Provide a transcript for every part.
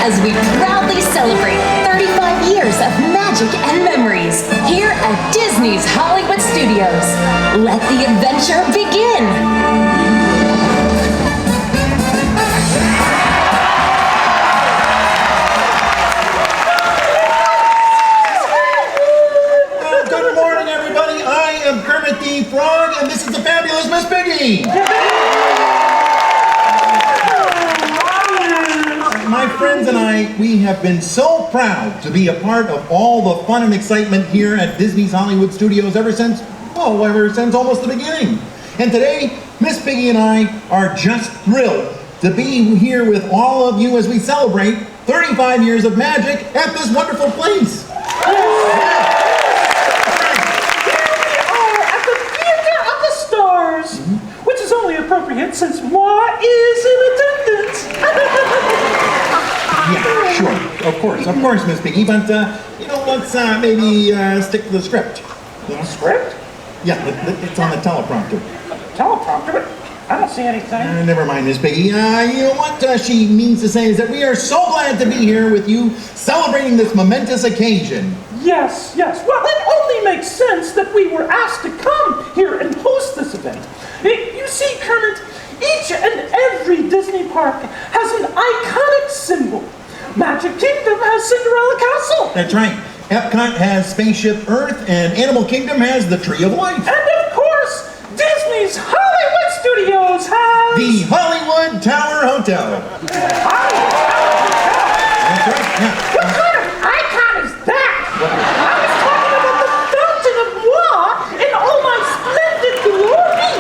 as we proudly celebrate 35 years of magic and memories here at Disney's Hollywood Studios. Let the adventure begin! Frog, and this is the fabulous Miss Piggy! My friends and I, we have been so proud to be a part of all the fun and excitement here at Disney's Hollywood Studios ever since almost the beginning. And today, Miss Piggy and I are just thrilled to be here with all of you as we celebrate 35 years of magic at this wonderful place. Which is only appropriate since moi is in attendance. Yeah, sure. Of course, Miss Piggy, but, let's maybe stick to the script. The script? Yeah, it's on the teleprompter. Teleprompter? But I don't see anything. Never mind, Miss Piggy. You know what she means to say is that we are so glad to be here with you celebrating this momentous occasion. Yes. Well, it only makes sense that we were asked to come here and host this event. You see, Kermit, each and every Disney park has an iconic symbol. Magic Kingdom has Cinderella Castle. That's right. Epcot has Spaceship Earth, and Animal Kingdom has the Tree of Life. And of course, Disney's Hollywood Studios has... the Hollywood Tower Hotel. Hollywood Tower Hotel? That's right, yeah. What kind of icon is that? I was talking about the Fountain of Moi in all my splendid glory.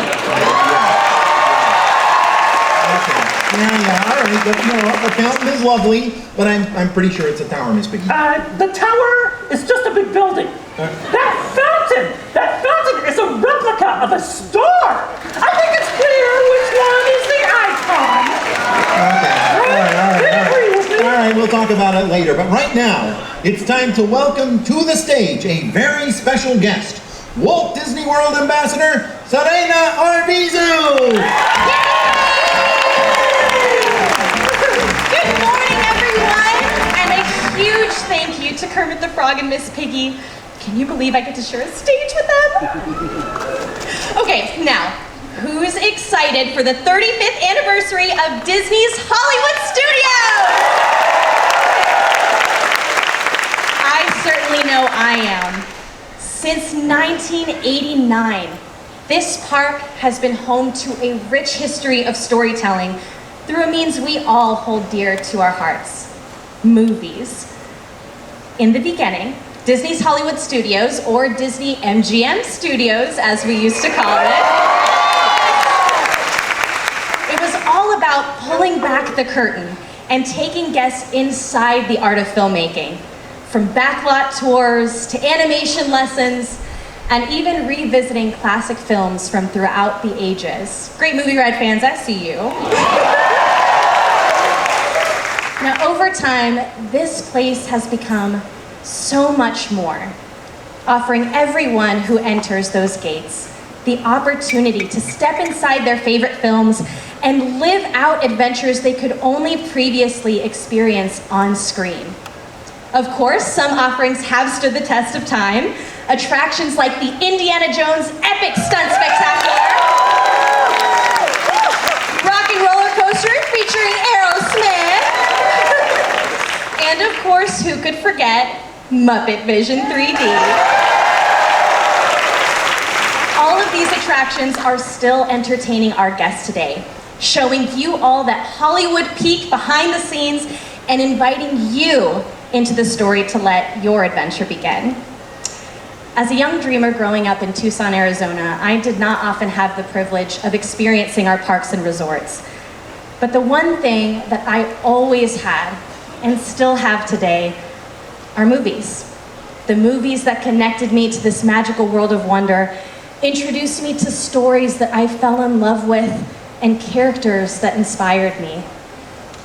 Yeah, all right. The fountain is lovely, but I'm pretty sure it's a tower, Miss Piggy. The tower is just a big building. That fountain is a replica of a star. I think it's clear which one is the icon. Okay. All right, we'll talk about it later. But right now, it's time to welcome to the stage a very special guest, Walt Disney World Ambassador, Serena Arvizu. Good morning, everyone, and a huge thank you to Kermit the Frog and Miss Piggy. Can you believe I get to share a stage with them? Okay, now, who's excited for the 35th anniversary of Disney's Hollywood Studios? I certainly know I am. Since 1989, this park has been home to a rich history of storytelling through a means we all hold dear to our hearts: movies. In the beginning, Disney's Hollywood Studios, or Disney MGM Studios, as we used to call it, it was all about pulling back the curtain and taking guests inside the art of filmmaking. From backlot tours to animation lessons, and even revisiting classic films from throughout the ages. Great movie ride fans, I see you. Now, over time, this place has become so much more, offering everyone who enters those gates the opportunity to step inside their favorite films and live out adventures they could only previously experience on screen. Of course, some offerings have stood the test of time. Attractions like the Indiana Jones Epic Stunt Spectacular, Rocking Roller Coaster featuring Aerosmith, and of course, who could forget Muppet Vision 3D. All of these attractions are still entertaining our guests today, showing you all that Hollywood peek behind the scenes and inviting you into the story to let your adventure begin. As a young dreamer growing up in Tucson, Arizona, I did not often have the privilege of experiencing our parks and resorts. But the one thing that I always had, and still have today, are movies. The movies that connected me to this magical world of wonder, introduced me to stories that I fell in love with, and characters that inspired me.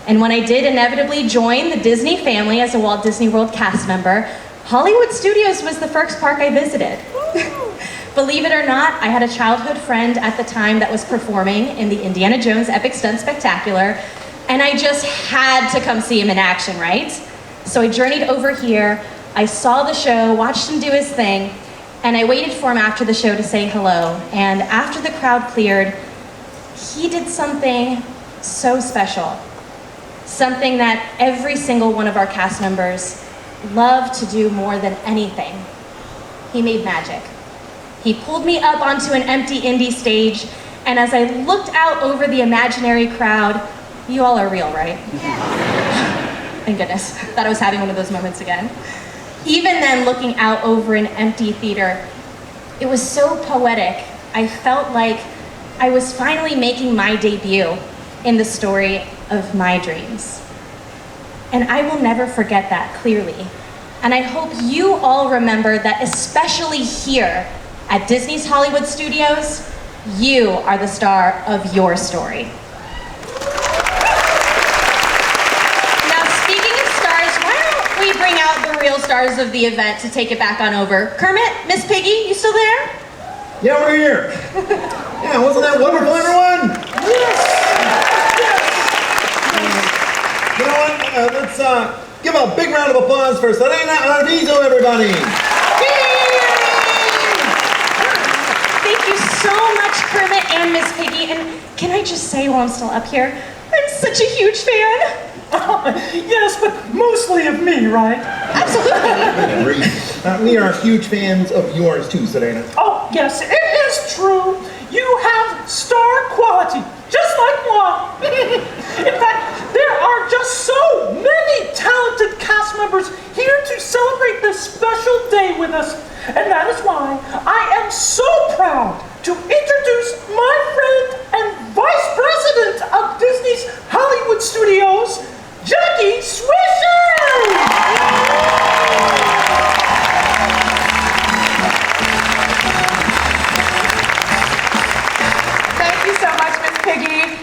And when I did inevitably join the Disney family as a Walt Disney World cast member, Hollywood Studios was the first park I visited. Believe it or not, I had a childhood friend at the time that was performing in the Indiana Jones Epic Stunt Spectacular, and I just had to come see him in action, right? So I journeyed over here, I saw the show, watched him do his thing, and I waited for him after the show to say hello. And after the crowd cleared, he did something so special. Something that every single one of our cast members love to do more than anything. He made magic. He pulled me up onto an empty indie stage, and as I looked out over the imaginary crowd, you all are real, right? Thank goodness. Thought I was having one of those moments again. Even then, looking out over an empty theater, it was so poetic. I felt like I was finally making my debut in the story of my dreams. And I will never forget that clearly. And I hope you all remember that, especially here at Disney's Hollywood Studios, you are the star of your story. We bring out the real stars of the event to take it back on over. Kermit, Miss Piggy, you still there? Yeah, we're here. Yeah, wasn't that wonderful, everyone? Yes! You know what? Let's give a big round of applause for Serena Arvizo, everybody. Thank you so much, Kermit and Miss Piggy. And can I just say while I'm still up here, I'm such a huge fan. Yes, but mostly of me, right? Absolutely. We are huge fans of yours too, Serena. Oh, yes, it is true. You have star quality, just like moi. In fact, there are just so many talented cast members here to celebrate this special day with us. And that is why I am so proud to introduce my friend and Vice President of Disney's Hollywood Studios, Jackie Swisher! Thank you so much, Miss Piggy.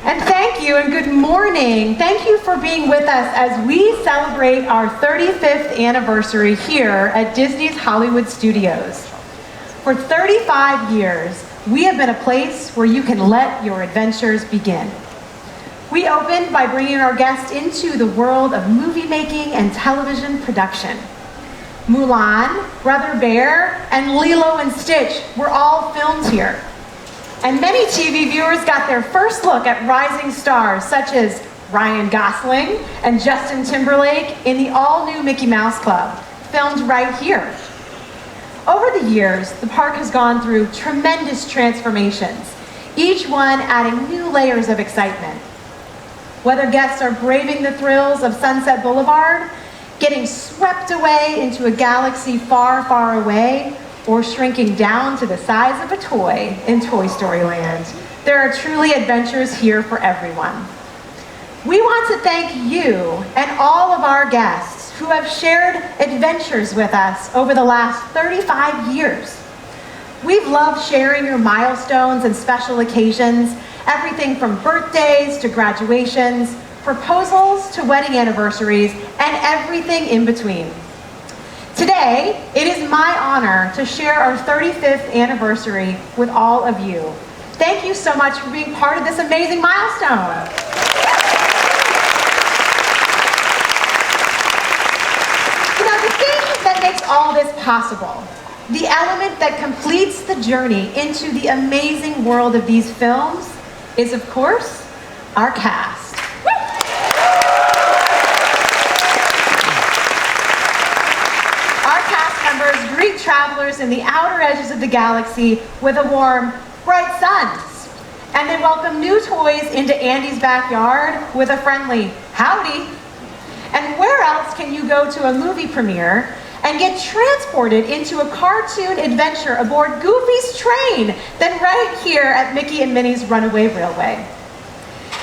And thank you and good morning. Thank you for being with us as we celebrate our 35th anniversary here at Disney's Hollywood Studios. For 35 years, we have been a place where you can let your adventures begin. We opened by bringing our guests into the world of movie making and television production. Mulan, Brother Bear, and Lilo and Stitch were all filmed here. And many TV viewers got their first look at rising stars such as Ryan Gosling and Justin Timberlake in the all-new Mickey Mouse Club, filmed right here. Over the years, the park has gone through tremendous transformations, each one adding new layers of excitement. Whether guests are braving the thrills of Sunset Boulevard, getting swept away into a galaxy far, far away, or shrinking down to the size of a toy in Toy Story Land, there are truly adventures here for everyone. We want to thank you and all of our guests who have shared adventures with us over the last 35 years. We've loved sharing your milestones and special occasions, everything from birthdays to graduations, proposals to wedding anniversaries, and everything in between. Today, it is my honor to share our 35th anniversary with all of you. Thank you so much for being part of this amazing milestone. You know, the thing that makes all this possible, the element that completes the journey into the amazing world of these films, is of course, our cast. Our cast members greet travelers in the outer edges of the galaxy with a warm, bright suns. And they welcome new toys into Andy's backyard with a friendly howdy. And where else can you go to a movie premiere and get transported into a cartoon adventure aboard Goofy's train than right here at Mickey and Minnie's Runaway Railway?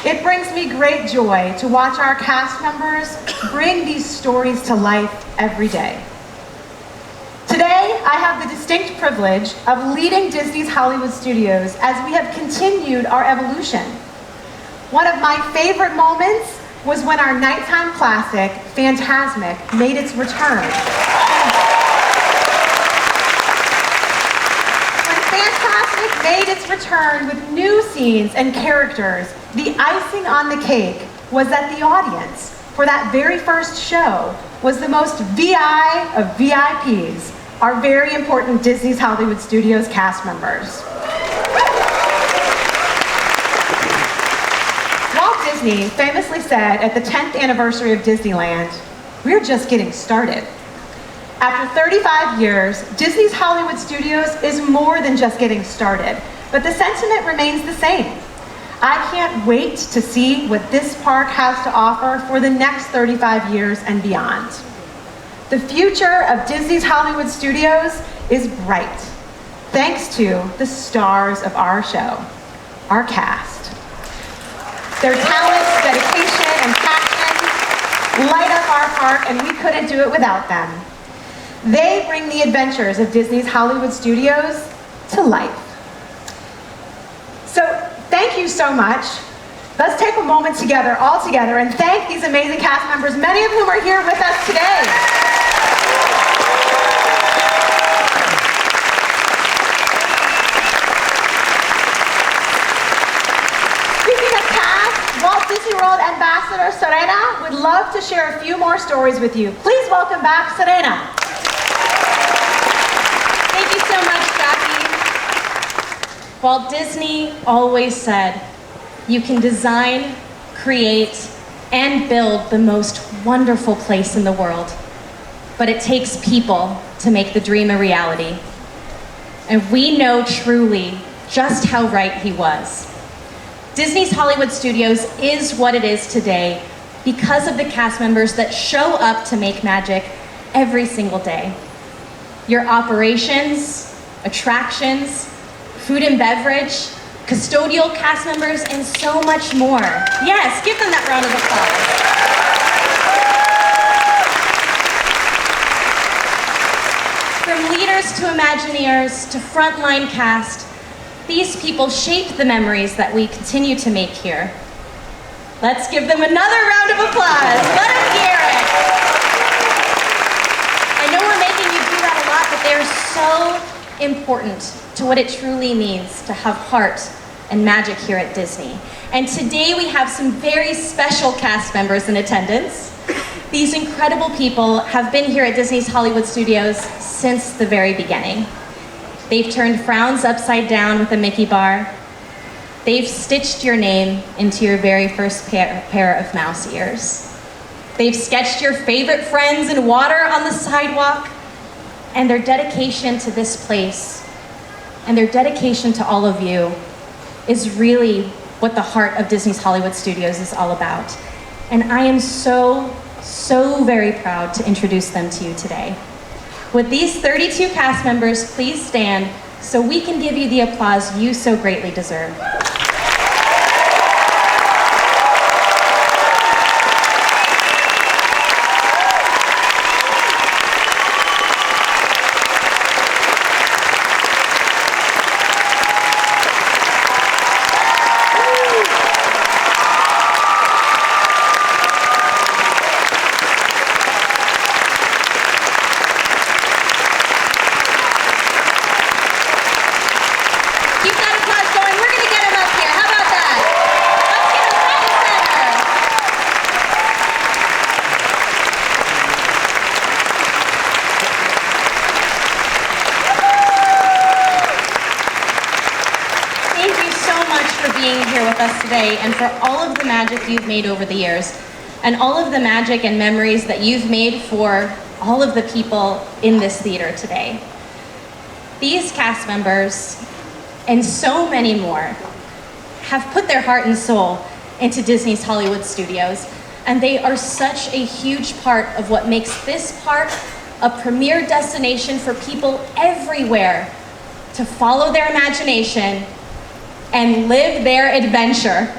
It brings me great joy to watch our cast members bring these stories to life every day. Today, I have the distinct privilege of leading Disney's Hollywood Studios as we have continued our evolution. One of my favorite moments was when our nighttime classic, Fantasmic, made its return. When Fantasmic made its return with new scenes and characters, the icing on the cake was that the audience for that very first show was the most VI of VIPs, our very important Disney's Hollywood Studios cast members. Walt Disney famously said at the 10th anniversary of Disneyland, "We're just getting started." After 35 years, Disney's Hollywood Studios is more than just getting started, but the sentiment remains the same. I can't wait to see what this park has to offer for the next 35 years and beyond. The future of Disney's Hollywood Studios is bright, thanks to the stars of our show, our cast. Their talent, dedication, and passion light up our park, and we couldn't do it without them. They bring the adventures of Disney's Hollywood Studios to life. So thank you so much. Let's take a moment together, all together, and thank these amazing cast members, many of whom are here with us today. Speaking of cast, Walt Disney World Ambassador Serena would love to share a few more stories with you. Please welcome back Serena. Thank you so much, Jackie. Walt Disney always said, you can design, create, and build the most wonderful place in the world, but it takes people to make the dream a reality. And we know truly just how right he was. Disney's Hollywood Studios is what it is today because of the cast members that show up to make magic every single day. Your operations, attractions, food and beverage, custodial cast members, and so much more. Yes, give them that round of applause. From leaders to Imagineers to frontline cast, these people shaped the memories that we continue to make here. Let's give them another round of applause. Let them hear it. I know we're making you do that a lot, but they're so important to what it truly means to have heart and magic here at Disney. And today we have some very special cast members in attendance. These incredible people have been here at Disney's Hollywood Studios since the very beginning. They've turned frowns upside down with a Mickey bar. They've stitched your name into your very first pair of mouse ears. They've sketched your favorite friends in water on the sidewalk. And their dedication to this place and their dedication to all of you is really what the heart of Disney's Hollywood Studios is all about. And I am so very proud to introduce them to you today. Would these 32 cast members please stand so we can give you the applause you so greatly deserve. Today and for all of the magic you've made over the years and all of the magic and memories that you've made for all of the people in this theater today. These cast members and so many more have put their heart and soul into Disney's Hollywood Studios, and they are such a huge part of what makes this park a premier destination for people everywhere to follow their imagination and live their adventure.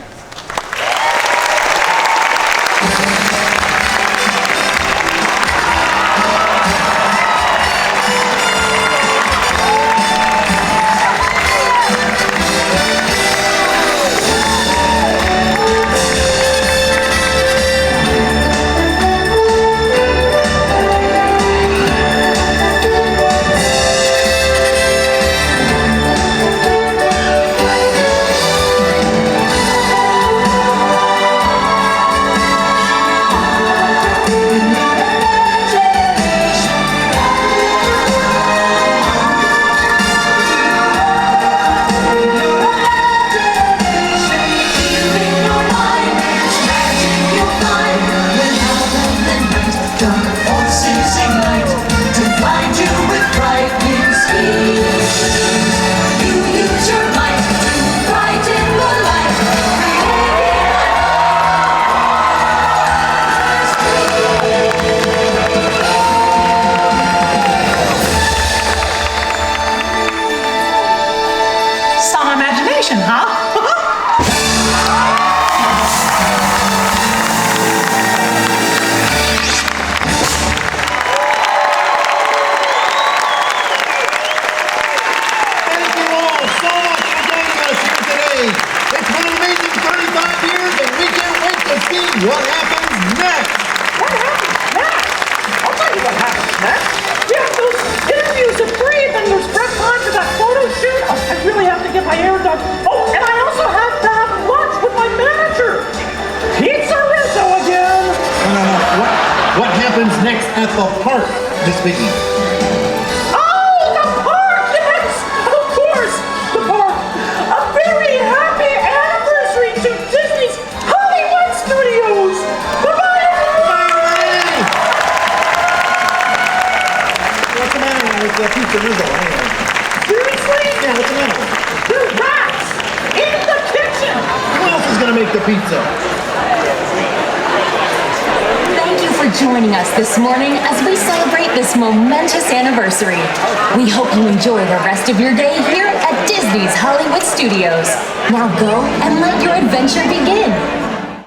what happens next? What happens next? I'll tell you what happens next. We have those interviews at 3, then there's prep time for that photo shoot. Oh, I really have to get my hair done. Oh, and I also have to have lunch with my manager. Pizza Rizzo again. No. What happens next at the park, Miss Piggy? Oh, the park, yes, of course, the park. A very happy anniversary to Disney's Hollywood Studios. Bye-bye, everyone. What's the matter with the Pizza Rizzo anyway? Seriously? Yeah, what's the matter? There's rats in the kitchen. Who else is gonna make the pizza? Thank you for joining us this morning as we celebrate this momentous anniversary. We hope you enjoy the rest of your day here at Disney's Hollywood Studios. Now go and let your adventure begin.